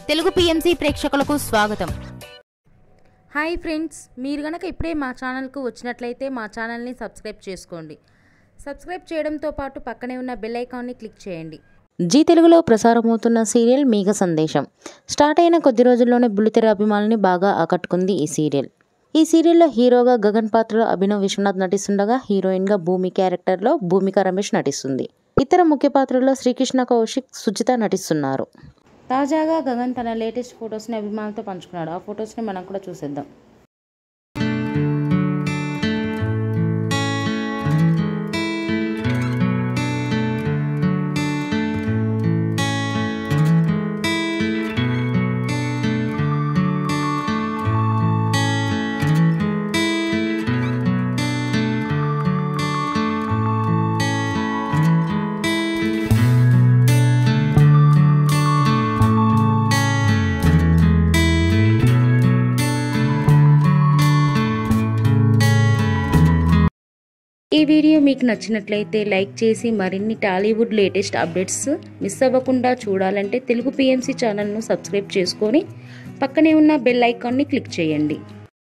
Telugu PMC ప్రేక్షకులకు స్వాగతం. Hi friends, మీరు గనక ఇప్పుడే మా ఛానల్కు వచ్చినట్లయితే మా ఛానల్ని సబ్స్క్రైబ్ చేసుకోండి. సబ్స్క్రైబ్ చేయడంతో పాటు పక్కనే ఉన్న బెల్ ఐకాన్ని క్లిక్ చేయండి. జీ తెలుగులో ప్రసారమవుతున్న సీరియల్ మేఘ సందేశం స్టార్ట్ అయిన కొద్ది రోజుల్లోనే బుల్లితెర అభిమానుల్ని బాగా ఆకట్టుకుంది ఈ సీరియల్. ఈ సీరియల్లో హీరోగా గగన్ పాత్రలో అభినవ్ విశ్వనాథ్ నటిస్తుండగా హీరోయిన్గా భూమి క్యారెక్టర్లో భూమిక రమేష్ నటిస్తుంది. ఇతర ముఖ్య పాత్రల్లో శ్రీకృష్ణ కౌశిక్, సుజిత నటిస్తున్నారు. తాజాగా గగన్ తన లేటెస్ట్ ఫొటోస్ని అభిమానులతో పంచుకున్నాడు. ఆ ఫొటోస్ని మనం కూడా చూసేద్దాం. ఈ వీడియో మీకు నచ్చినట్లయితే లైక్ చేసి మరిన్ని టాలీవుడ్ లేటెస్ట్ అప్డేట్స్ మిస్ అవ్వకుండా చూడాలంటే తెలుగు పిఎంసి ఛానల్ను సబ్స్క్రైబ్ చేసుకొని పక్కనే ఉన్న బెల్ ఐకాన్ని క్లిక్ చేయండి.